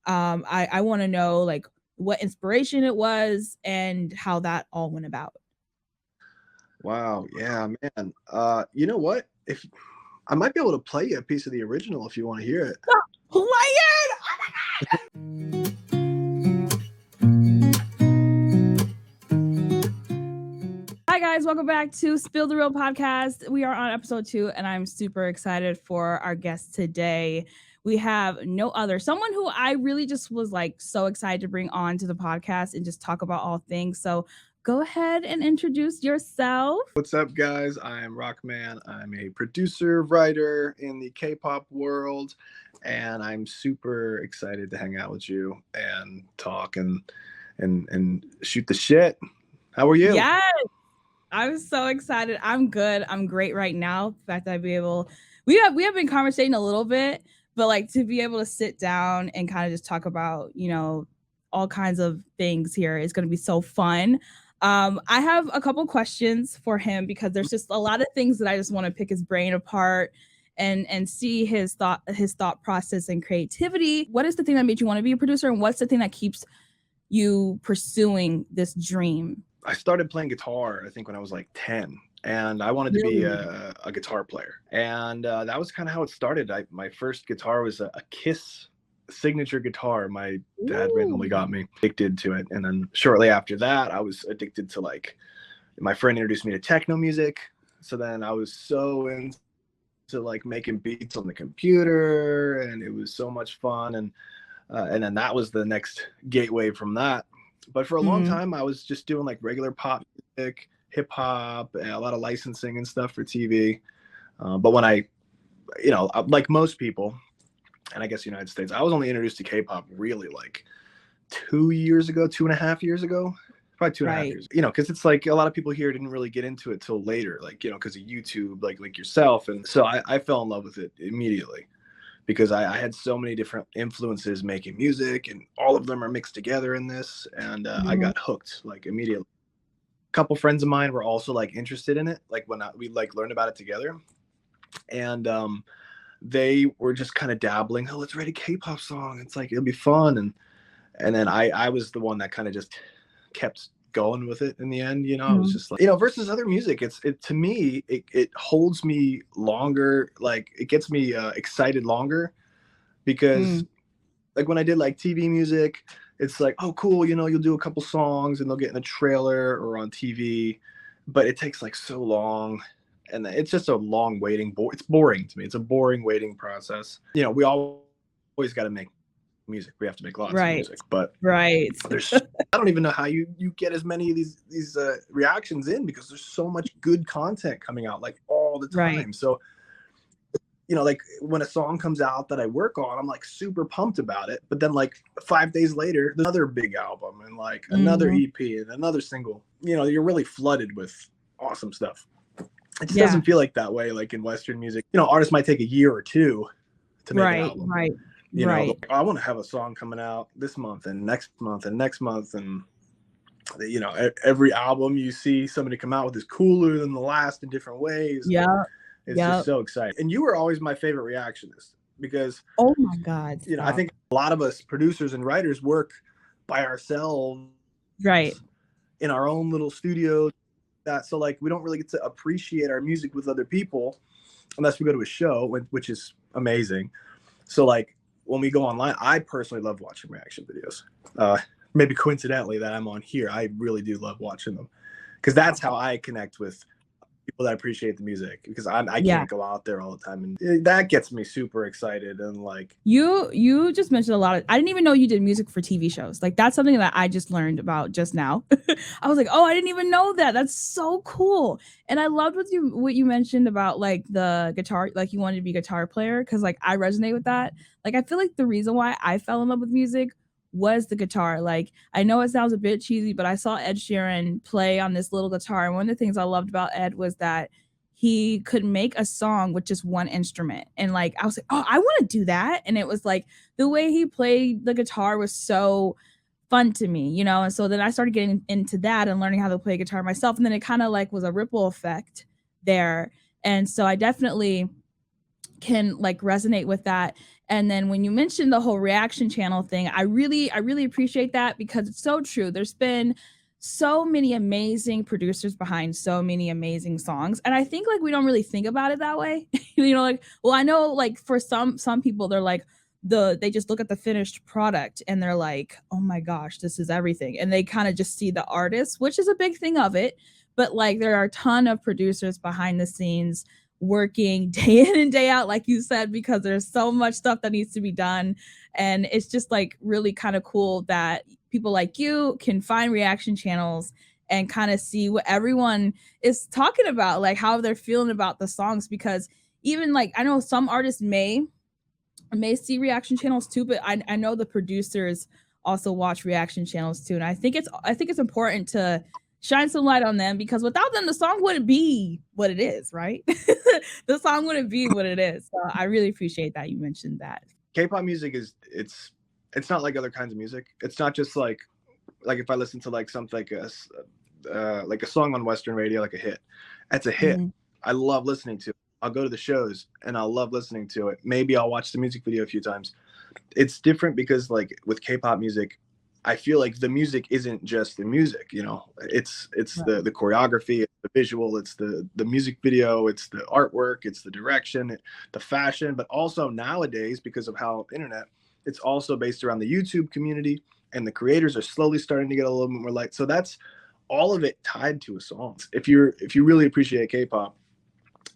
I want to know like what inspiration it was and how that all went about. Wow, yeah, man. You know what? If I might be able to play you a piece of the original if you want to hear it. Play it! Oh my God! Hi guys, welcome back to Spill the Real podcast. We are on episode 2 and I'm super excited for our guest today. We have no other, someone who I really just was like so excited to bring on to the podcast and just talk about all things. So go ahead and introduce yourself. What's up, guys? I am ROKMAN. I'm a producer, writer in the K-pop world, and I'm super excited to hang out with you and talk and shoot the shit. How are you? Yes, I'm so excited. I'm good. I'm great right now. The fact that I'd be able, we have been conversating a little bit, but like to be able to sit down and kind of just talk about, you know, all kinds of things here is going to be so fun. I have a couple questions for him because there's just a lot of things that I just want to pick his brain apart and see his thought process and creativity. What is the thing that made you want to be a producer, and what's the thing that keeps you pursuing this dream? I started playing guitar, I think, when I was like 10, and I wanted to be a guitar player. And that was kind of how it started. My first guitar was a Kiss signature guitar. My dad randomly got me addicted to it. And then shortly after that, I was addicted to, like, my friend introduced me to techno music. So then I was so into like making beats on the computer, and it was so much fun. And then that was the next gateway from that. But for a long time, I was just doing like regular pop music, hip hop, and a lot of licensing and stuff for TV. But when I, you know, like most people, and I guess the United States, I was only introduced to K-pop really like 2 years ago, 2.5 years ago, probably 2.5 years. You know, because it's like a lot of people here didn't really get into it till later, like, you know, because of YouTube, like yourself. And so I fell in love with it immediately, because I had so many different influences making music, and all of them are mixed together in this. And I got hooked like immediately. A couple friends of mine were also like interested in it, like when we like learned about it together. And they were just kind of dabbling. Oh, let's write a K-pop song. It's like, it'll be fun. And then I was the one that kind of just kept going with it in the end. You know, I was just like, you know, versus other music, it to me, it holds me longer. Like, it gets me excited longer, because like when I did like TV music, it's like, oh cool, you know, you'll do a couple songs and they'll get in a trailer or on TV, but it takes like so long, and it's just a long waiting. It's boring to me. It's a boring waiting process. You know, we always got to make music. We have to make lots of music, but there's I don't even know how you get as many of these reactions in, because there's so much good content coming out like all the time. So, you know, like when a song comes out that I work on, I'm like super pumped about it, but then like 5 days later, another big album and like another EP and another single. You know, you're really flooded with awesome stuff. It just doesn't feel like that way like in Western music. You know, artists might take a year or two to make an album. You know, like, I want to have a song coming out this month and next month and next month. And, you know, every album you see somebody come out with is cooler than the last in different ways. It's just so exciting. And you were always my favorite reactionist, because, oh my God, you know, I think a lot of us producers and writers work by ourselves, in our own little studio. So like, we don't really get to appreciate our music with other people unless we go to a show, which is amazing. So like, when we go online, I personally love watching reaction videos. Maybe coincidentally that I'm on here, I really do love watching them, because that's how I connect with people that appreciate the music, because I can't go out there all the time, and that gets me super excited. And like, you just mentioned a lot of, I didn't even know you did music for TV shows. Like, that's something that I just learned about just now. I was like, oh, I didn't even know that. That's so cool. And I loved what you mentioned about like the guitar, like you wanted to be a guitar player, because like I resonate with that. Like, I feel like the reason why I fell in love with music was the guitar. Like, I know it sounds a bit cheesy, but I saw Ed Sheeran play on this little guitar, and one of the things I loved about Ed was that he could make a song with just one instrument. And like, I was like, oh, I want to do that. And it was like, the way he played the guitar was so fun to me, you know? And so then I started getting into that and learning how to play guitar myself. And then it kind of like was a ripple effect there. And so I definitely can like resonate with that. And then when you mentioned the whole reaction channel thing, I really appreciate that, because it's so true. There's been so many amazing producers behind so many amazing songs, and I think like we don't really think about it that way. You know, like, well, I know like for some people they're like they just look at the finished product and they're like, oh my gosh, this is everything, and they kind of just see the artist, which is a big thing of it. But like there are a ton of producers behind the scenes working day in and day out, like you said, because there's so much stuff that needs to be done. And it's just like really kind of cool that people like you can find reaction channels and kind of see what everyone is talking about, like how they're feeling about the songs. Because even like I know some artists may see reaction channels too, but I know the producers also watch reaction channels too. And I think it's important to shine some light on them, because without them the song wouldn't be what it is, right? The song wouldn't be what it is. So I really appreciate that you mentioned that. K-pop music is it's not like other kinds of music. It's not just like if I listen to like something like a song on Western radio, like a hit. That's a hit. Mhm. I love listening to it. I'll go to the shows and I'll love listening to it. Maybe I'll watch the music video a few times. It's different because like with K-pop music, I feel like the music isn't just the music, you know. It's Right. the choreography, it's the visual, it's the music video, it's the artwork, it's the direction, the fashion, but also nowadays because of how internet, it's also based around the YouTube community, and the creators are slowly starting to get a little bit more light. So that's all of it tied to a song. If you really appreciate K-pop,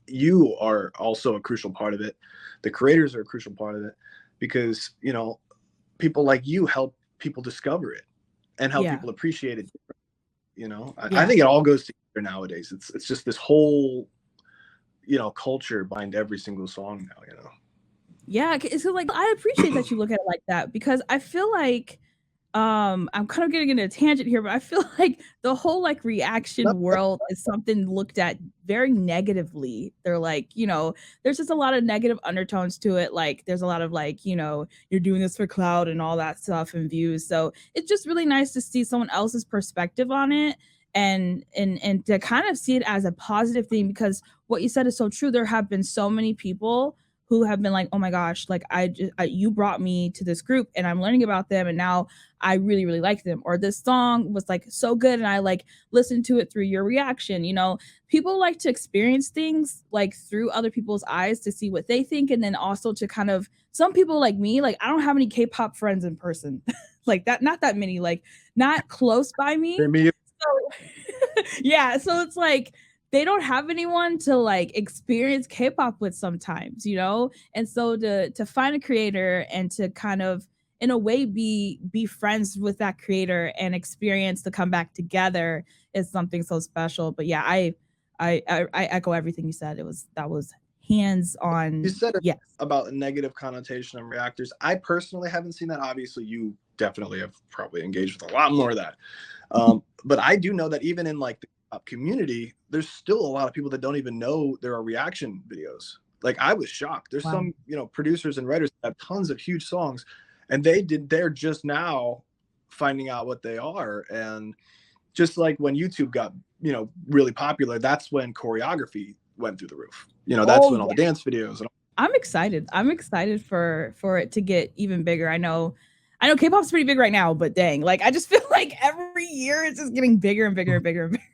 you are also a crucial part of it. The creators are a crucial part of it, because you know people like you help people discover it and help Yeah. people appreciate it. You know, I Yeah. think it all goes together nowadays. It's just this whole culture behind every single song now. You know. Yeah, so like I appreciate that you look at it like that, because I feel like I'm kind of getting into a tangent here, but I feel like the whole like reaction world is something looked at very negatively. They're like, there's just a lot of negative undertones to it. Like there's a lot of like, you're doing this for cloud and all that stuff and views. So it's just really nice to see someone else's perspective on it, and to kind of see it as a positive thing, because what you said is so true. There have been so many people who have been like, oh my gosh, like you brought me to this group and I'm learning about them, and now I really, really like them. Or this song was like so good and I like listened to it through your reaction. People like to experience things like through other people's eyes to see what they think. And then also to kind of, some people like me, like I don't have any K-pop friends in person. Like that, not that many, like not close by me. So yeah, so it's like they don't have anyone to like experience K-pop with sometimes, And so to find a creator and to kind of in a way be friends with that creator and experience the comeback together is something so special. But yeah, I echo everything you said. That was hands You on. said it Yes. about a negative connotation on reactors. I personally haven't seen that. Obviously, you definitely have probably engaged with a lot more of that. But I do know that even in like the community, there's still a lot of people that don't even know there are reaction videos. Like I was shocked. There's Wow. some, producers and writers that have tons of huge songs, and they're just now finding out what they are. And just like when YouTube got, really popular, that's when choreography went through the roof. That's Oh when all the yeah. dance videos and I'm excited. I'm excited for it to get even bigger. I know K-pop's pretty big right now, but dang, like I just feel like every year it's just getting bigger and bigger and bigger and bigger.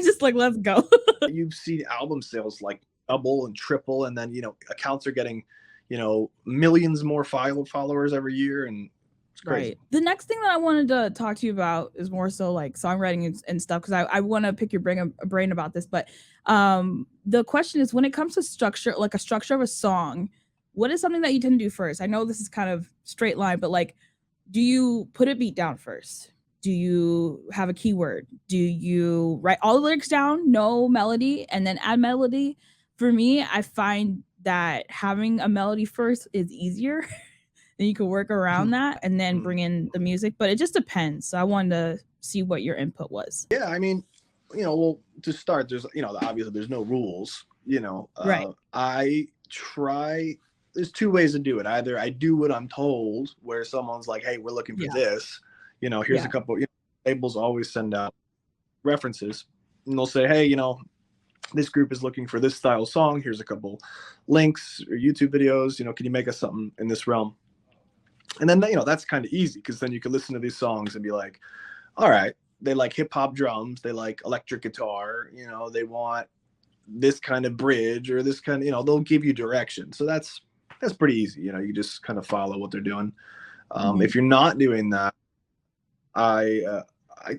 Just like let's go. you've seen album sales like double and triple, and then accounts are getting millions more followers every year, and it's crazy. Right. The next thing that I wanted to talk to you about is more so like songwriting and stuff, because I want to pick your brain about this. But the question is, when it comes to structure, like a structure of a song, what is something that you tend to do first? I know this is kind of straight line, but like, do you put a beat down first? Do you have a keyword? Do you write all the lyrics down, no melody, and then add melody? For me, I find that having a melody first is easier. Then you could work around that and then bring in the music, but it just depends. So I wanted to see what your input was. Yeah, I mean, well, to start, there's obviously there's no rules. Right. I try. There's two ways to do it. Either I do what I'm told, where someone's like, "Hey, we're looking for Yeah. this." Here's Yeah. a couple. Labels always send out references, and they'll say, "Hey, this group is looking for this style song. Here's a couple links or YouTube videos. Can you make us something in this realm? And then, that's kind of easy because then you can listen to these songs and be like, all right, they like hip hop drums, they like electric guitar, they want this kind of bridge or this kind of, they'll give you direction. So that's pretty easy. You just kind of follow what they're doing. If you're not doing that, I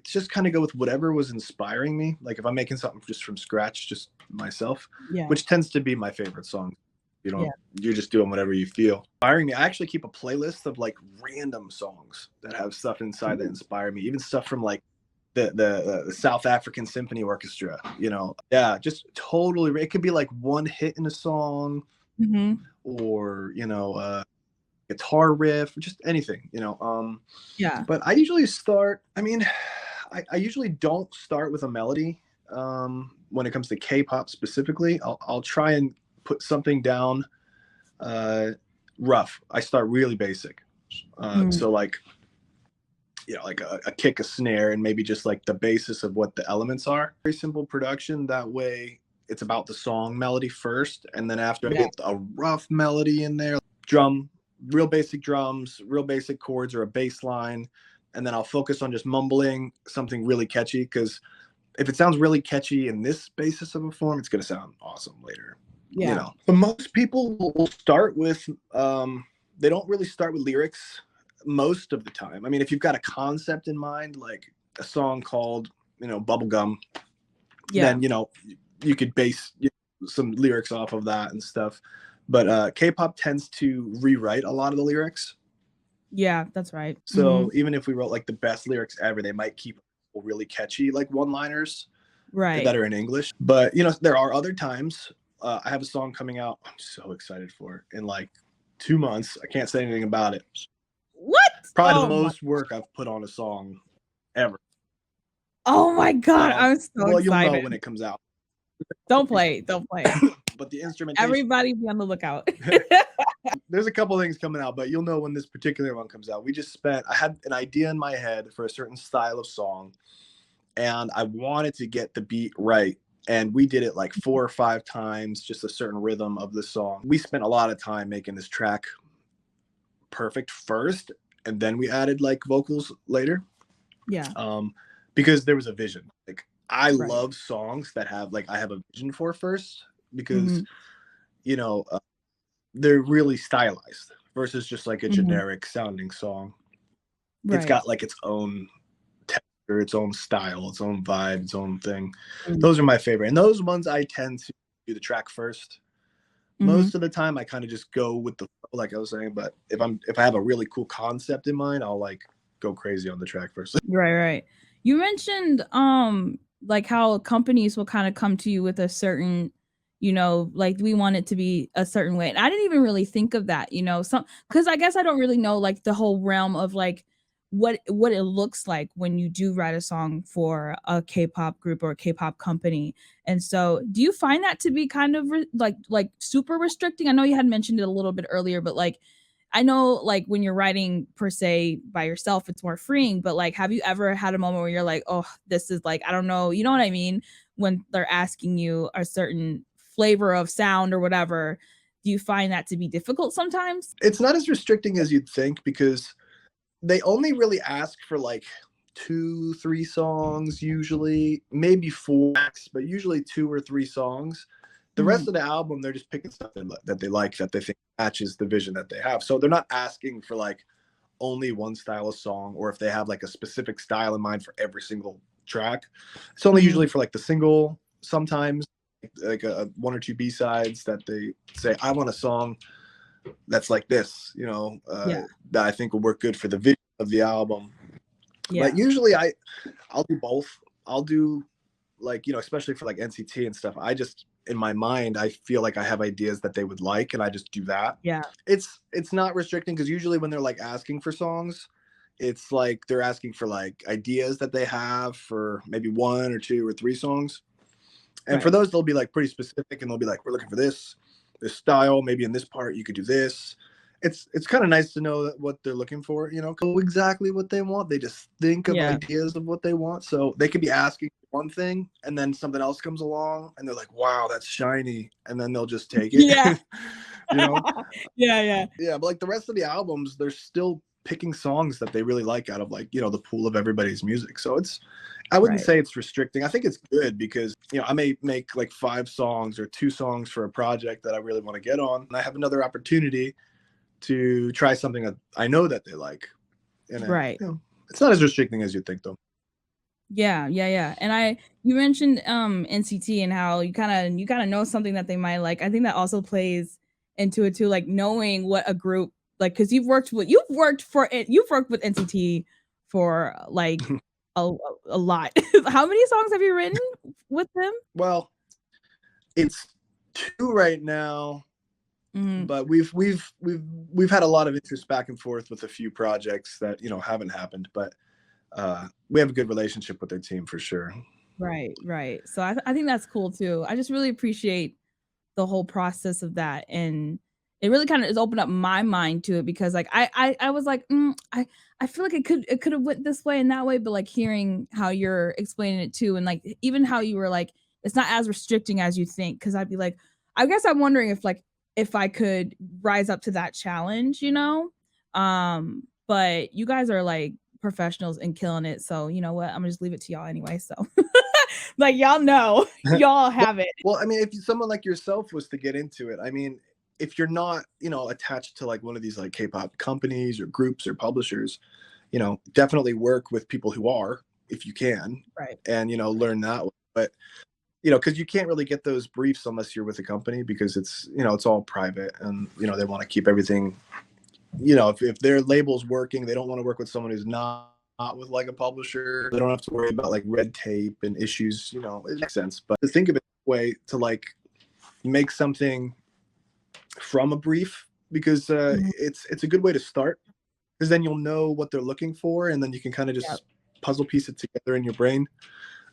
just kind of go with whatever was inspiring me. Like if I'm making something just from scratch, just myself, which tends to be my favorite song. You're just doing whatever you feel. Inspiring me. I actually keep a playlist of like random songs that have stuff inside that inspire me. Even stuff from like the South African Symphony Orchestra, just totally. It could be like one hit in a song, or guitar riff, or just anything, But I usually start. I usually don't start with a melody. When it comes to K-pop specifically, I'll try and put something down rough. I start really basic. So like, like a kick, a snare, and maybe just like the basis of what the elements are. Very simple production. That way it's about the song melody first. And then after I get a rough melody in there, real basic drums, real basic chords or a bass line. And then I'll focus on just mumbling something really catchy. Because if it sounds really catchy in this basis of a form, it's going to sound awesome later. But most people will start with, they don't really start with lyrics most of the time. If you've got a concept in mind, like a song called, Bubblegum, then, you could base some lyrics off of that and stuff. But K-pop tends to rewrite a lot of the lyrics. Yeah, that's right. So even if we wrote like the best lyrics ever, they might keep really catchy, like one-liners that are in English. But, there are other times. I have a song coming out. I'm so excited for it in like 2 months. I can't say anything about it. What? Probably the most work I've put on a song ever. Oh my God. I'm so excited. You'll know when it comes out. Don't play. But the instrumentation. Everybody be on the lookout. There's a couple things coming out, but you'll know when this particular one comes out. I had an idea in my head for a certain style of song, and I wanted to get the beat right. And we did it like 4 or 5 times, just a certain rhythm of the song. We spent a lot of time making this track perfect first, and then we added like vocals later. Because there was a vision. Like I love songs that have like I have a vision for first, because they're really stylized versus just like a generic sounding song. It's got like its own texture, its own style, its own vibe, its own thing. Those are my favorite, and those ones I tend to do the track first. Most of the time I kind of just go with the flow, like I was saying. But if I have a really cool concept in mind, I'll like go crazy on the track first. Right. You mentioned like how companies will kind of come to you with a certain, like we want it to be a certain way. And I didn't even really think of that, because I guess I don't really know like the whole realm of like what it looks like when you do write a song for a K-pop group or a K-pop company. And so do you find that to be kind of like super restricting? I know you had mentioned it a little bit earlier, but like I know like when you're writing per se by yourself, it's more freeing, but like, have you ever had a moment where you're like, oh, this is like, I don't know, you know what I mean? When they're asking you a certain flavor of sound or whatever, do you find that to be difficult sometimes? It's not as restricting as you'd think, because they only really ask for like 2-3 songs, usually, maybe 4, but usually 2 or 3 songs. The rest of the album, they're just picking stuff that they like, that they think matches the vision that they have. So they're not asking for like only one style of song, or if they have like a specific style in mind for every single track. It's only usually for like the single, sometimes like a 1 or 2 B-sides that they say, I want a song that's like this, that I think will work good for the video of the album. But usually I'll do both. I'll do like, especially for like NCT and stuff, I just, in my mind, I feel like I have ideas that they would like, and I just do that. It's not restricting, because usually when they're like asking for songs, it's like they're asking for like ideas that they have for maybe 1 or 2 or 3 songs. And for those, they'll be like pretty specific, and they'll be like, we're looking for this style, maybe in this part you could do this. it's kind of nice to know that what they're looking for, you know, exactly what they want. They just think of ideas of what they want. So they could be asking one thing and then something else comes along and they're like, wow, that's shiny. And then they'll just take it. Yeah. You know? Yeah. Yeah. But like the rest of the albums, they're still picking songs that they really like out of like, you know, the pool of everybody's music. So I wouldn't say it's restricting. I think it's good because, you know, I may make like 5 songs or 2 songs for a project that I really want to get on. And I have another opportunity to try something that I know that they like. And you know, it's not as restricting as you think though. Yeah. And you mentioned NCT and how you kind of know something that they might like. I think that also plays into it too, like knowing what a group like, because you've worked with NCT for like a lot. How many songs have you written with them? Well, it's 2 right now. But we've had a lot of interest back and forth with a few projects that, you know, haven't happened, but we have a good relationship with their team for sure. Right. So I think that's cool too. I just really appreciate the whole process of that, and it really kind of has opened up my mind to it because like I was like I feel like it could have went this way and that way, but like hearing how you're explaining it too, and like even how you were like it's not as restricting as you think, because I'd be like, I guess I'm wondering if I could rise up to that challenge, you know. But you guys are like professionals and killing it, so you know what, I'm gonna just leave it to y'all anyway. So like y'all know, y'all have it. Well, I mean, if someone like yourself was to get into it, I mean, if you're not, you know, attached to like one of these like K-pop companies or groups or publishers, you know, definitely work with people who are, if you can, and, you know, learn that way. But, you know, because you can't really get those briefs unless you're with a company, because it's, you know, it's all private and, you know, they want to keep everything, you know, if their label's working, they don't want to work with someone who's not with like a publisher. They don't have to worry about like red tape and issues, you know, it makes sense. But to think of it that way, to like make something from a brief, because it's a good way to start, because then you'll know what they're looking for and then you can kind of just puzzle piece it together in your brain.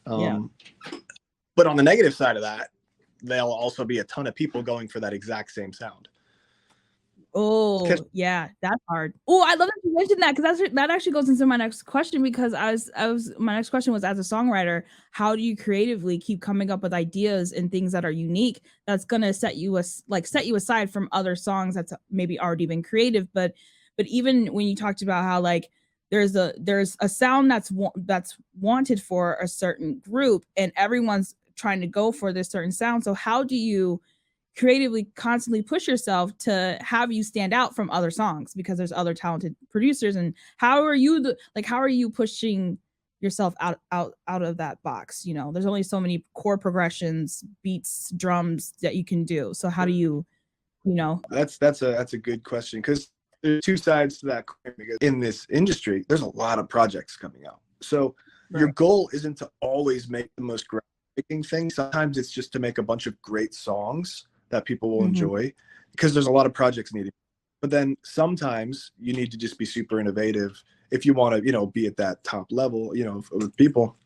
But on the negative side of that, there'll also be a ton of people going for that exact same sound. Oh, yeah, that's hard. Oh, I love that you mentioned that, because that actually goes into my next question, because my next question was, as a songwriter, how do you creatively keep coming up with ideas and things that are unique that's gonna set you aside from other songs that's maybe already been creative, but even when you talked about how like there's a sound that's wanted for a certain group and everyone's trying to go for this certain sound. So how do you creatively constantly push yourself to have you stand out from other songs, because there's other talented producers? And how are you pushing yourself out of that box? You know, there's only so many chord progressions, beats, drums that you can do. So how do you know? That's a good question, because there's 2 sides to that coin, because in this industry there's a lot of projects coming out. So your goal isn't to always make the most groundbreaking thing. Sometimes it's just to make a bunch of great songs that people will enjoy, because there's a lot of projects needed. But then sometimes you need to just be super innovative if you want to, you know, be at that top level, you know, with people,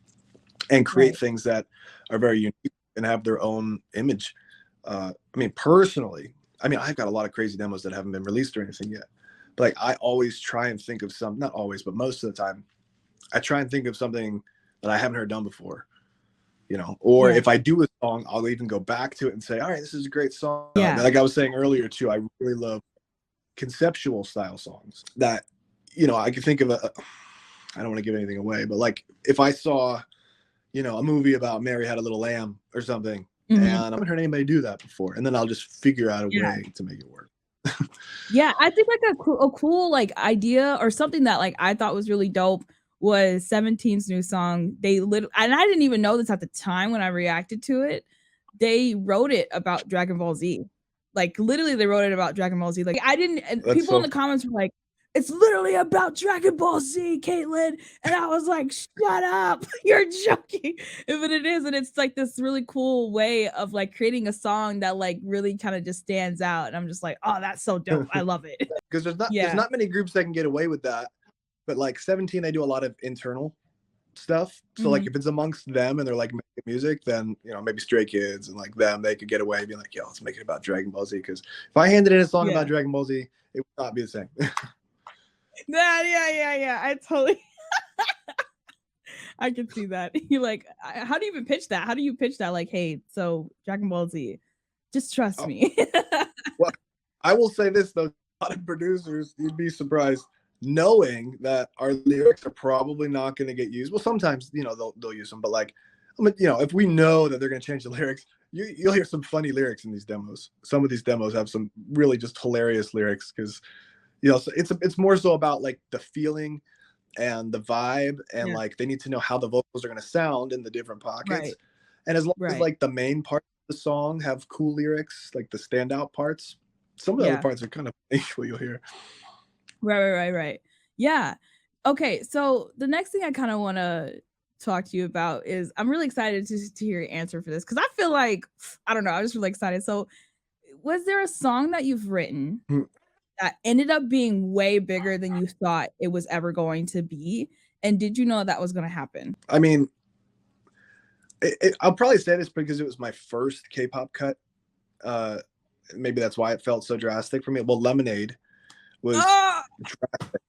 and create things that are very unique and have their own image. I mean, personally, I mean, I've got a lot of crazy demos that haven't been released or anything yet. But like, I always try and think of not always, but most of the time, I try and think of something that I haven't heard done before. You know, or if I do a song, I'll even go back to it and say, all right, this is a great song. Like I was saying earlier too, I really love conceptual style songs that, you know, I could think of I don't want to give anything away, but like if I saw, you know, a movie about Mary Had a Little Lamb or something, and I haven't heard anybody do that before, and then I'll just figure out a way to make it work. Yeah, I think like a cool like idea or something that like I thought was really dope was 17's new song. And I didn't even know this at the time when I reacted to it. They wrote it about Dragon Ball Z. Like literally they wrote it about Dragon Ball Z. Like I didn't, and people in the comments were like, it's literally about Dragon Ball Z, Caitlin. And I was like, shut up, you're joking. But it is, and it's like this really cool way of like creating a song that like really kind of just stands out. And I'm just like, oh, that's so dope. I love it. Because there's not many groups that can get away with that. But like 17, they do a lot of internal stuff. So like if it's amongst them and they're like making music, then maybe Stray Kids and like them, they could get away being like, yo, let's make it about Dragon Ball Z. Because if I handed in a song about Dragon Ball Z, it would not be the same. Yeah. I totally I can see that. You like, how do you even pitch that? How do you pitch that? Like, hey, so Dragon Ball Z, just trust me. Well, I will say this though, a lot of producers, you'd be surprised, knowing that our lyrics are probably not going to get used. Well, sometimes they'll use them, but like, if we know that they're going to change the lyrics, you'll hear some funny lyrics in these demos. Some of these demos have some really just hilarious lyrics because so it's more so about like the feeling and the vibe, and like they need to know how the vocals are going to sound in the different pockets. And as long as like the main part of the song have cool lyrics, like the standout parts, some of the other parts are kind of what you'll hear. Right. Yeah. Okay, so the next thing I kind of want to talk to you about is, I'm really excited to hear your answer for this, because I feel like, I don't know, I'm just really excited. So was there a song that you've written that ended up being way bigger than you thought it was ever going to be? And did you know that was going to happen? I mean, I'll probably say this because it was my first K-pop cut. Maybe that's why it felt so drastic for me. Well, Lemonade was drastic.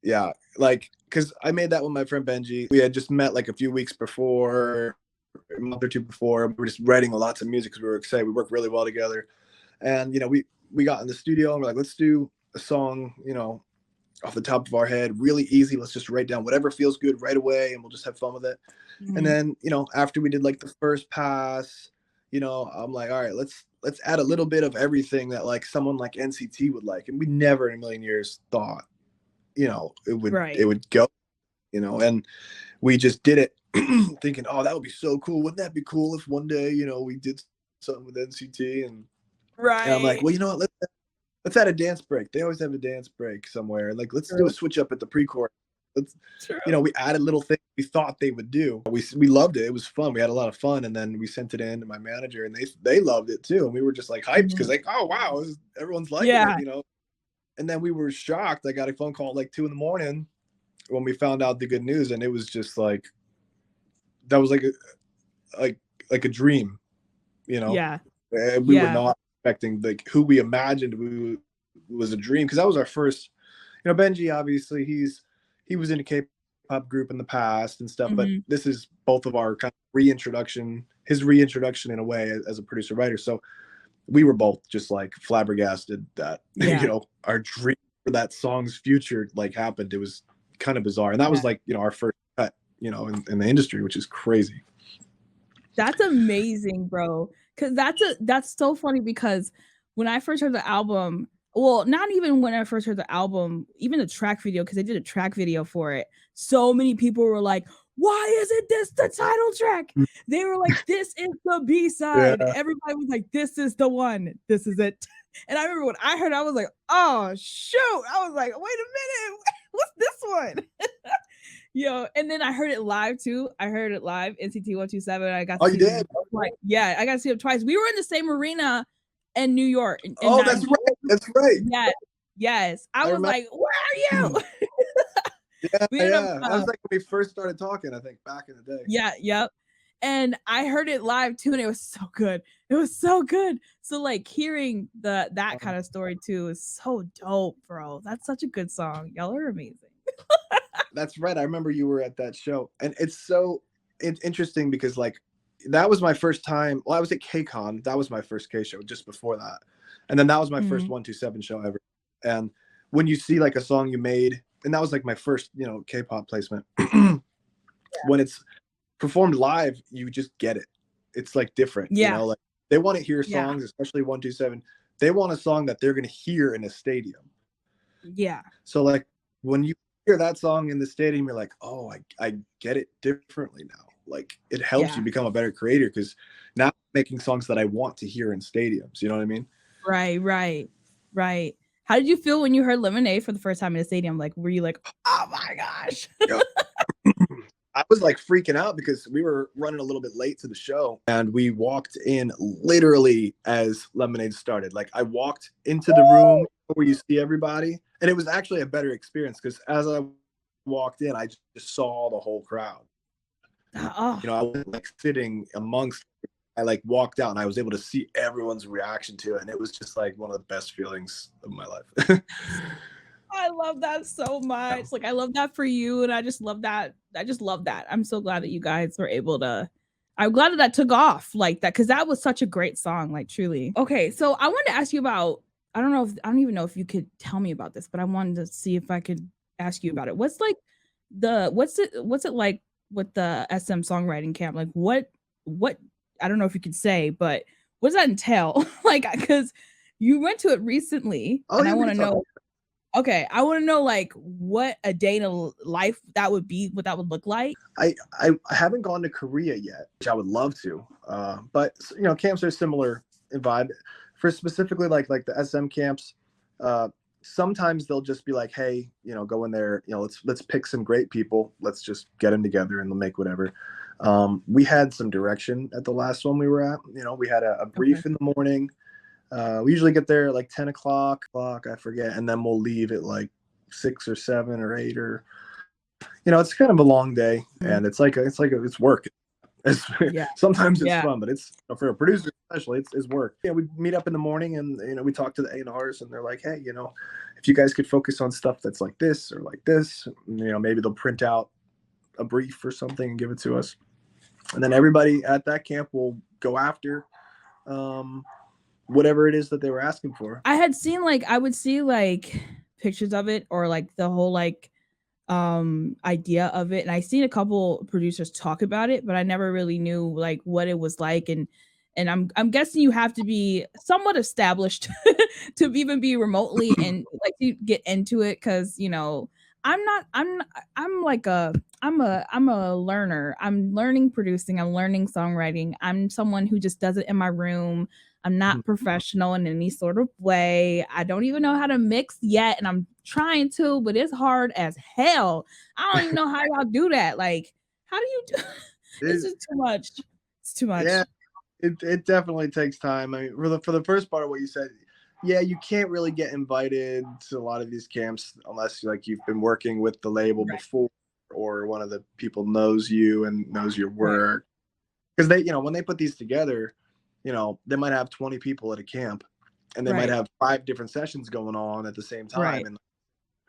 Yeah, like, because I made that with my friend Benji. We had just met like a few weeks before, a month or two before. We were just writing lots of music because we were excited. We worked really well together. And, we got in the studio and we're like, let's do a song, off the top of our head, really easy. Let's just write down whatever feels good right away and we'll just have fun with it. And then, after we did like the first pass, I'm like, all right, let's add a little bit of everything that like someone like NCT would like. And we never in a million years thought, it would go, and we just did it thinking, oh, that would be so cool. Wouldn't that be cool if one day, we did something with NCT? And I'm like, well, you know what? Let's add a dance break. They always have a dance break somewhere. Like, let's do a switch up at the pre-chorus. We added little things we thought they would do. We loved it. It was fun. We had a lot of fun. And then we sent it in to my manager and they loved it too. And we were just like hyped because like, oh, wow, everyone's liking it, And then we were shocked. I got a phone call at like 2 a.m. when we found out the good news. And it was just like, that was like a dream, Yeah. And we were not expecting like who we imagined was a dream. Cause that was our first, Benji, obviously he was in a K-pop group in the past and stuff, but this is both of our kind of his reintroduction in a way as a producer writer. So we were both just like flabbergasted that, our dream for that song's future like happened. It was kind of bizarre. And that was like, our first cut, in the industry, which is crazy. That's amazing, bro. Cause that's so funny, because when I first heard the album, well, not even when I first heard the album, even the track video, because they did a track video for it, so many people were like, why isn't this the title track? They were like, this is the B-side. Everybody was like, this is the one. This is it. And I remember when I heard it, I was like, oh, shoot. I was like, wait a minute. What's this one? And then I heard it live too. I heard it live, NCT 127. I got to see them twice. Yeah, I got to see them twice. We were in the same arena in New York. That's right. That's right. Yes. I was like, where are you? Yeah. I was like when we first started talking, I think back in the day. Yep. And I heard it live too, and it was so good. It was so good. So like hearing that kind of story too is so dope, bro. That's such a good song. Y'all are amazing. That's right. I remember you were at that show, and it's interesting because like that was my first time. Well, I was at KCON. That was my first K show just before that, and then that was my first 127 show ever. And when you see like a song you made, and that was like my first K-pop placement. When it's performed live, you just get it. It's like different. Like they want to hear songs, especially 127. They want a song that they're going to hear in a stadium. Yeah. So like when you hear that song in the stadium, you're like, oh, I get it differently now. Like it helps you become a better creator because now I'm making songs that I want to hear in stadiums. You know what I mean? Right. How did you feel when you heard Lemonade for the first time in a stadium? Like, were you like, oh my gosh? I was like freaking out because we were running a little bit late to the show and we walked in literally as Lemonade started. Like I walked into the room where you see everybody, and it was actually a better experience because as I walked in, I just saw the whole crowd. Oh, You know, I was like sitting amongst, I like walked out and I was able to see everyone's reaction to it. And it was just like one of the best feelings of my life. I love that so Yeah. much. Like I love that for you, and I just love that. I just love that. I'm so glad that you guys were able to. I'm glad that that took off like that because that was such a great song, like truly. Okay, so I wanted to ask you about. I don't know if I don't even know if you could tell me about this, but I wanted to see if I could ask you about it. What's like what's it like with the SM songwriting camp? Like what I don't know if you could say, but what does that entail? Like because you went to it recently, Oh and I yeah, we want can to talk. know. Okay, I wanna know, like, what a day in a life that would be, what that would look like. I haven't gone to Korea yet, which I would love to. But you know, camps are similar in vibe. For specifically like the SM camps, uh, sometimes they'll just be like, hey, you know, go in there, you know, let's pick some great people, let's just get them together and they'll make whatever. We had some direction at the last one we were at. You know, we had a Okay. brief in the morning. We usually get there at like 10 o'clock, I forget, and then we'll leave at like 6 or 7 or 8 or you know, it's kind of a long day, Mm, and it's work. It's, yeah, sometimes it's yeah, fun, but it's for a producer especially, it's work. Yeah, we meet up in the morning, and you know, we talk to the A&Rs, and they're like, hey, you know, if you guys could focus on stuff that's like this or like this, you know, maybe they'll print out a brief or something and give it to us, and then everybody at that camp will go after um, whatever it is that they were asking for. I had seen, like I would see, like, pictures of it or, like, the whole, like, idea of it, and I seen a couple producers talk about it, but I never really knew, like, what it was like, and I'm guessing you have to be somewhat established to even be remotely and, like, to get into it because you know, I'm like I'm a learner. I'm learning producing, I'm learning songwriting. I'm someone who just does it in my room. I'm not professional in any sort of way. I don't even know how to mix yet, and I'm trying to, but it's hard as hell. I don't even know how y'all do that. Like, how do you do? It's It, just too much. It's too yeah, much. it definitely takes time. I mean, for the first part of what you said, yeah, you can't really get invited to a lot of these camps unless like you've been working with the label Right. before or one of the people knows you and knows your Right. work. Because they, you know, when they put these together, you know, they might have 20 people at a camp, and they might Right. have 5 different sessions going on at the same time Right. in, you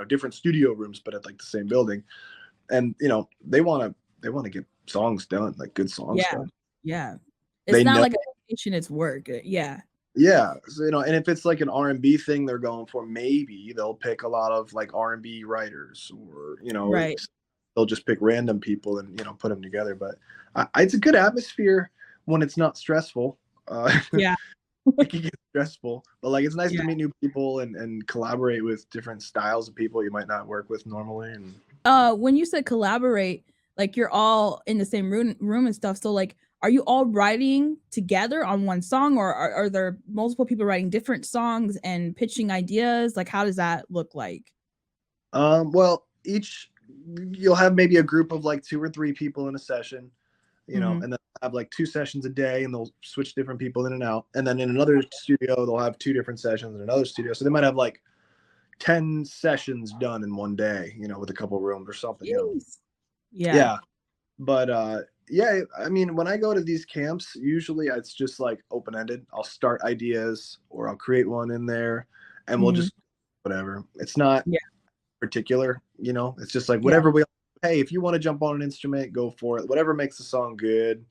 know, different studio rooms, but at like the same building. And you know, they want to get songs done, like good songs Yeah. done. Yeah. It's They not know. like a vacation, it's work. Yeah. Yeah, so, you know, and if it's like an R&B thing they're going for, maybe they'll pick a lot of like R&B writers, or you know, Right. they'll just pick random people and you know put them together. But it's a good atmosphere when it's not stressful. Yeah. It can get stressful, but like it's nice Yeah. to meet new people and collaborate with different styles of people you might not work with normally. And When you said collaborate, like you're all in the same room and stuff. So like are you all writing together on one song or are there multiple people writing different songs and pitching ideas? Like how does that look like? well, each you'll have maybe a group of like 2 or 3 people in a session, you know, Mhm. and then have like 2 sessions a day, and they'll switch different people in and out. And then in another studio, they'll have 2 different sessions in another studio. So they might have like 10 sessions done in one day, you know, with a couple rooms or something, you know. Jeez. Yeah. Yeah. But yeah, I mean, when I go to these camps, usually it's just like open ended. I'll start ideas or I'll create one in there, and we'll Mhm. just whatever. It's not Yeah. particular, you know, it's just like Yeah. whatever we, hey, if you want to jump on an instrument, go for it. Whatever makes the song good,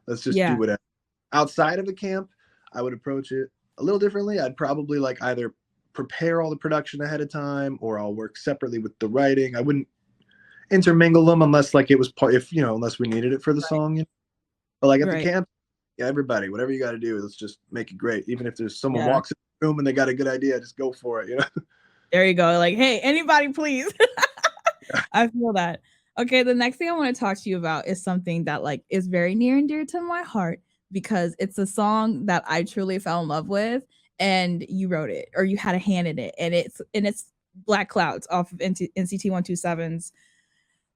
let's just do Yeah. whatever. Outside of the camp, I would approach it a little differently. I'd probably like either prepare all the production ahead of time, or I'll work separately with the writing. I wouldn't intermingle them unless like it was part, if you know, unless we needed it for the song. You know? But like at the Right. camp, yeah, everybody, whatever you got to do, let's just make it great. Even if there's someone Yeah. walks in the room and they got a good idea, just go for it. You know. There you go. Like, hey, anybody please. I feel that. Okay, the next thing I want to talk to you about is something that like is very near and dear to my heart because it's a song that I truly fell in love with and you wrote it or you had a hand in it and it's Black Clouds off of NCT 127's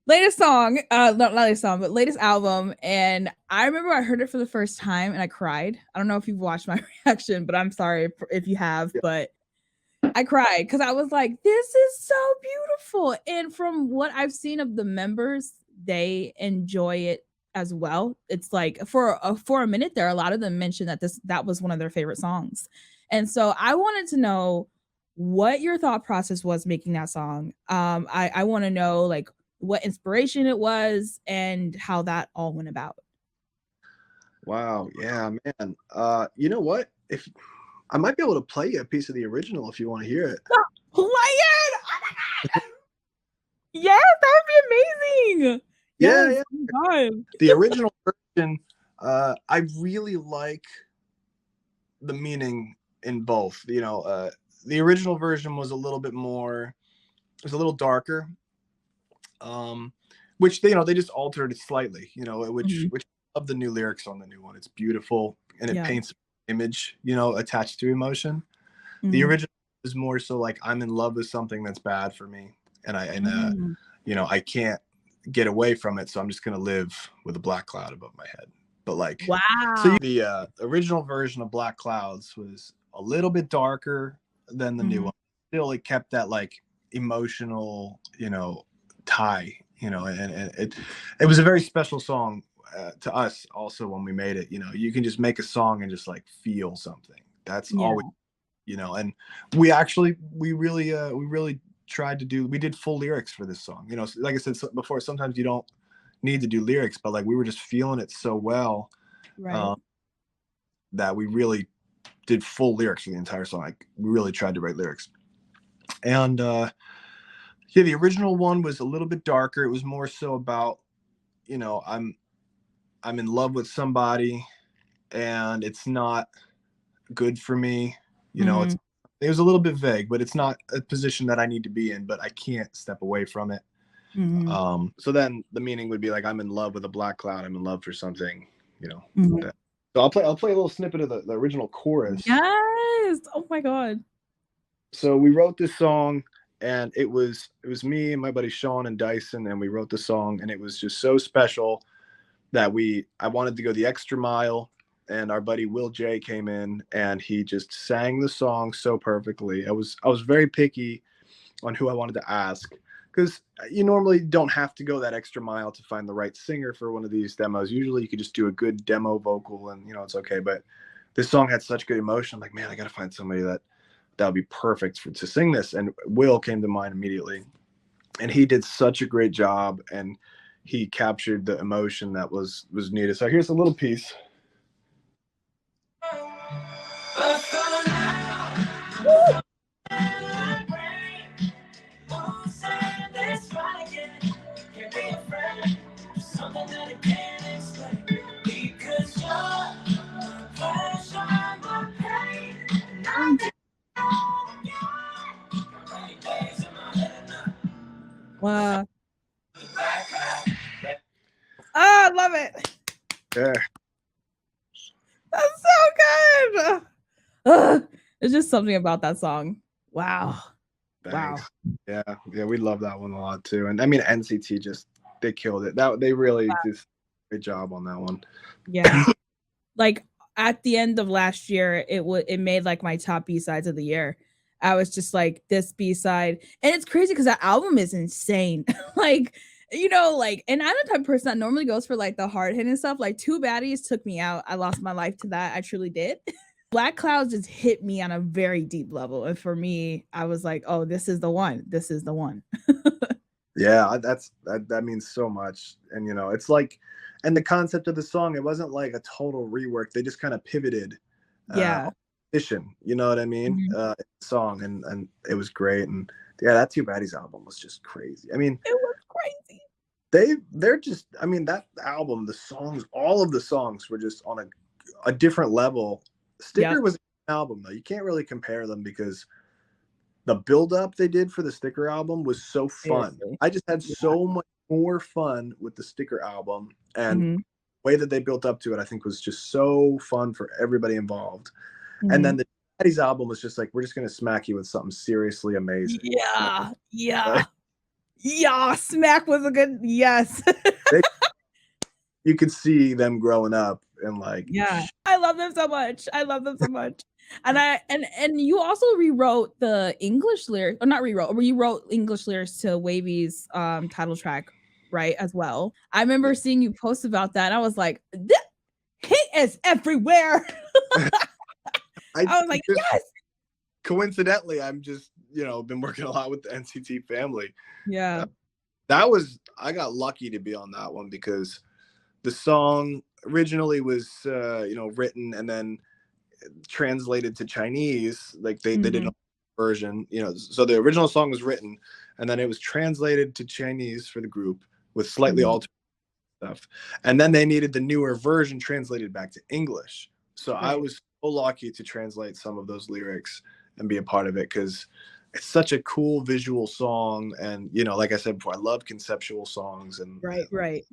latest song, not latest song, but latest album. And I remember I heard it for the first time and I cried. I don't know if you've watched my reaction, but I'm sorry if you have, Yeah. but I cried because I was like, this is so beautiful. And from what I've seen of the members, they enjoy it as well. It's like for a minute there, a lot of them mentioned that was one of their favorite songs. And so I wanted to know what your thought process was making that song. I want to know like what inspiration it was and how that all went about. Wow, yeah, man. You know what? If I might be able to play you a piece of the original if you want to hear it. Play it! Oh my god! Yes, that would be amazing. Yeah, Yes, yeah. oh my god. The original version, I really like the meaning in both. The original version was a little bit more, it was a little darker, which they just altered it slightly. Mhm. Which of the new lyrics on the new one. It's beautiful and it Yeah. paints an image, attached to emotion. The Mhm. original is more so like I'm in love with something that's bad for me, and Mm. I can't get away from it, so I'm just gonna live with a black cloud above my head. But like, Wow. the original version of Black Clouds was a little bit darker than the new Mhm. one. Still, it kept that like emotional, tie, and it was a very special song to us also when we made it. You can just make a song and just like feel something. That's Yeah. always, and we really tried to we did full lyrics for this song. Like I said before, sometimes you don't need to do lyrics, but like we were just feeling it so well, Right. um, that we really did full lyrics for the entire song. Like we really tried to write lyrics. And yeah, the original one was a little bit darker. It was more so about, I'm in love with somebody and it's not good for me. Mhm. It was a little bit vague, but it's not a position that I need to be in, but I can't step away from it. Mhm. So then the meaning would be like I'm in love with a black cloud. I'm in love for something, you know. Mhm. That. So I'll play a little snippet of the original chorus. Yes. Oh my god. So we wrote this song, and it was me and my buddy Sean and Dyson, and we wrote the song, and it was just so special that I wanted to go the extra mile. And our buddy Will J came in and he just sang the song so perfectly. I was very picky on who I wanted to ask, because you normally don't have to go that extra mile to find the right singer for one of these demos. Usually you could just do a good demo vocal and it's okay. But this song had such good emotion. I'm like, man, I got to find somebody that would be perfect to sing this. And Will came to mind immediately. And he did such a great job, and he captured the emotion that was needed. So here's a little piece. Wow. Oh, I love it. Yeah, That's so good. It's just something about that song. Wow. Wow. thanks. Yeah, yeah, we love that one a lot too. And I mean, NCT they killed it. They really did a great job on that one. Yeah. Like at the end of last year, it made like my top B-sides of the year. I was just like this B-side. And it's crazy because that album is insane. Like, and I'm the type of person that normally goes for like the hard hitting stuff. Like Two Baddies took me out. I lost my life to that. I truly did. Black Clouds just hit me on a very deep level. And for me, I was like, oh, this is the one. This is the one. Yeah, that means so much. And it's like, and the concept of the song, it wasn't like a total rework. They just kind of pivoted Yeah. on position, you know what I mean? Mhm. Song, and it was great. And yeah, that Two Baddies album was just crazy. I mean, It was crazy. they're just, I mean, that album, the songs, all of the songs were just on a different level. Sticker Yep. was an album though. You can't really compare them because the build up they did for the Sticker album was so fun. Seriously. I just had Yeah. so much more fun with the Sticker album, and Mhm. the way that they built up to it, I think was just so fun for everybody involved. And then Mhm. the Daddy's album was just like, we're just gonna smack you with something seriously amazing. Yeah. Like, Yeah. Yeah. Smack was a good yes. they, you could see them growing up and like, Yeah. I love them so much. I love them so much. And you also rewrote the English lyric or not rewrote, or you wrote English lyrics to Wavy's title track. right, as well. I remember seeing you post about that. And I was like, he is everywhere. I was like, just, yes. coincidentally, I'm just, been working a lot with the NCT family. Yeah. I got lucky to be on that one because the song originally was, written and then translated to Chinese. Like they did a version, so the original song was written and then it was translated to Chinese for the group with slightly altered stuff. And then they needed the newer version translated back to English. So I was so lucky to translate some of those lyrics and be a part of it because it's such a cool visual song. And, like I said before, I love conceptual songs and Right.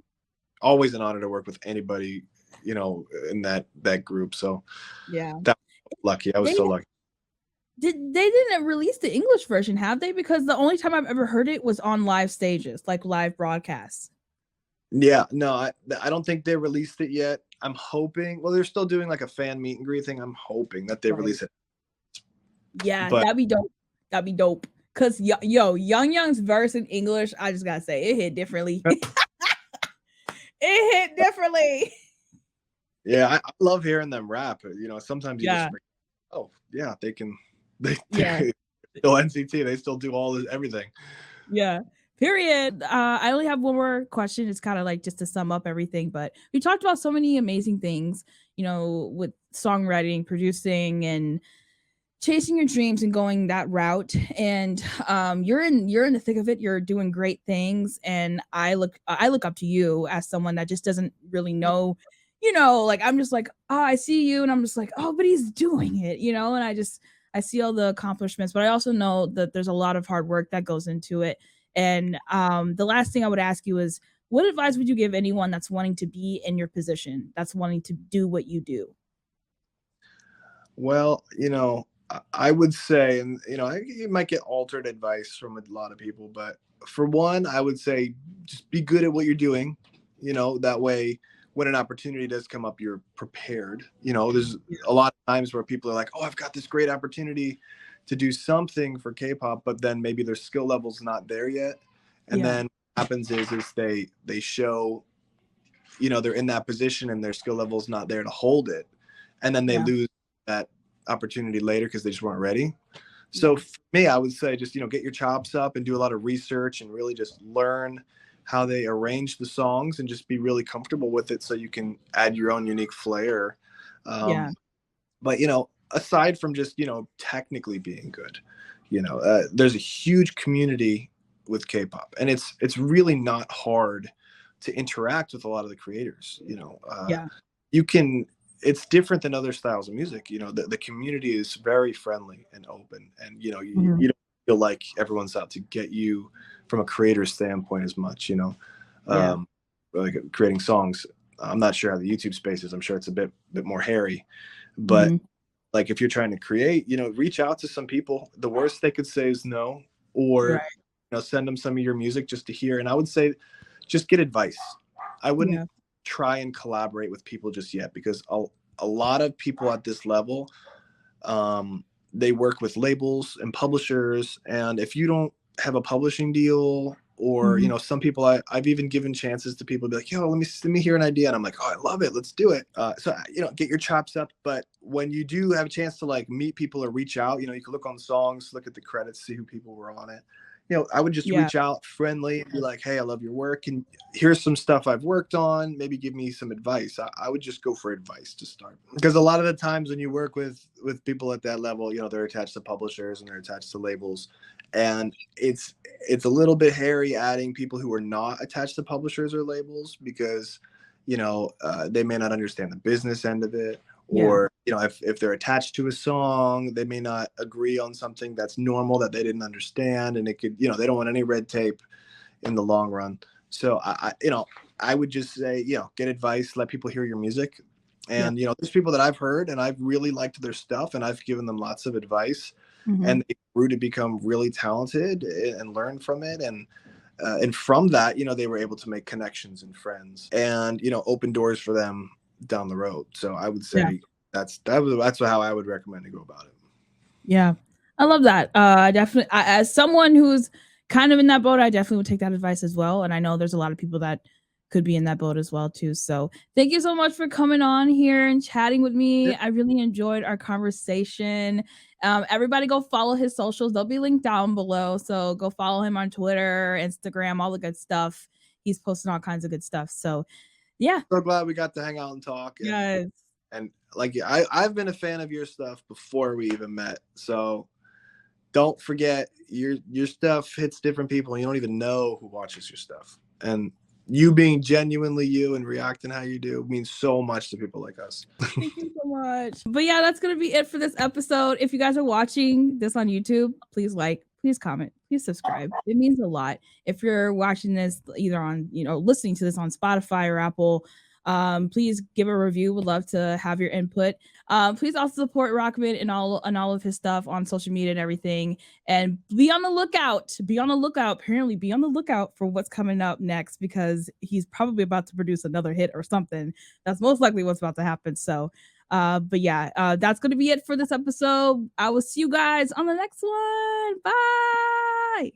always an honor to work with anybody, in that group. So yeah, that was lucky. I was so lucky. They didn't release the English version, have they? Because the only time I've ever heard it was on live stages, like live broadcasts. Yeah, no, I don't think they released it yet. I'm hoping. Well, they're still doing like a fan meet and greet thing. I'm hoping that they release it. Yeah, but that'd be dope. That'd be dope. Cause Young Young's verse in English, I just gotta say, it hit differently. It hit differently. Yeah, I love hearing them rap. Sometimes you just, oh yeah, they can. They still NCT. They still do all this everything. Yeah. Period. I only have one more question. It's kind of like just to sum up everything, but we talked about so many amazing things, with songwriting, producing, and chasing your dreams and going that route. And you're in the thick of it. You're doing great things, and I look up to you as someone that just doesn't really know. Like I'm just like, oh, I see you, and I'm just like, oh, but he's doing it, and I see all the accomplishments, but I also know that there's a lot of hard work that goes into it. And the last thing I would ask you is, what advice would you give anyone that's wanting to be in your position, that's wanting to do what you do? Well, I would say, and you might get altered advice from a lot of people, but for one, I would say just be good at what you're doing. That way, when an opportunity does come up, you're prepared. There's a lot of times where people are like, "Oh, I've got this great opportunity to do something for K-pop," but then maybe their skill level's not there yet. And then what happens is they show, they're in that position and their skill level's not there to hold it, and then they lose that opportunity later because they just weren't ready. So for me, I would say just, get your chops up and do a lot of research and really just learn how they arrange the songs and just be really comfortable with it so you can add your own unique flair. But, aside from just, technically being good, there's a huge community with K-pop, and it's really not hard to interact with a lot of the creators. You can, it's different than other styles of music. The community is very friendly and open, and you don't feel like everyone's out to get you from a creator standpoint as much. Like creating songs. I'm not sure how the YouTube space is. I'm sure it's a bit more hairy, but like if you're trying to create, reach out to some people. The worst they could say is no, or send them some of your music just to hear. And I would say, just get advice. I wouldn't try and collaborate with people just yet, because a lot of people at this level, they work with labels and publishers, and if you don't have a publishing deal, or some people, I've even given chances to people, be like, yo, let me hear an idea, and I'm like, oh, I love it, let's do it. So get your chops up. But when you do have a chance to like meet people or reach out, you can look on the songs, look at the credits, see who people were on it. I would just reach out friendly and be like, hey, I love your work, and here's some stuff I've worked on. Maybe give me some advice. I would just go for advice to start. Because a lot of the times when you work with people at that level, they're attached to publishers and they're attached to labels. And it's a little bit hairy adding people who are not attached to publishers or labels, because, they may not understand the business end of it. Or, if they're attached to a song, they may not agree on something that's normal that they didn't understand. And it could, they don't want any red tape in the long run. So I would just say, get advice, let people hear your music. And, there's people that I've heard and I've really liked their stuff, and I've given them lots of advice, and they grew to become really talented and learn from it. And from that, they were able to make connections and friends, and, open doors for them down the road. So I would say that's how I would recommend to go about it. Yeah, I love that. Definitely, as someone who's kind of in that boat, I definitely would take that advice as well. And I know there's a lot of people that could be in that boat as well too. So thank you so much for coming on here and chatting with me. I really enjoyed our conversation. Everybody go follow his socials. They'll be linked down below. So go follow him on Twitter, Instagram, all the good stuff. He's posting all kinds of good stuff. So yeah. So glad we got to hang out and talk. Yes. And like, I've been a fan of your stuff before we even met. So don't forget, your stuff hits different people and you don't even know who watches your stuff. And you being genuinely you and reacting how you do means so much to people like us. Thank you so much. But yeah, that's going to be it for this episode. If you guys are watching this on YouTube, please like, please comment, please subscribe. It means a lot. If you're watching this either on, listening to this on Spotify or Apple, please give a review. Would love to have your input. Please also support ROKMAN and all of his stuff on social media and everything. And be on the lookout. Apparently, be on the lookout for what's coming up next, because he's probably about to produce another hit or something. That's most likely what's about to happen. So, but yeah, that's going to be it for this episode. I will see you guys on the next one. Bye.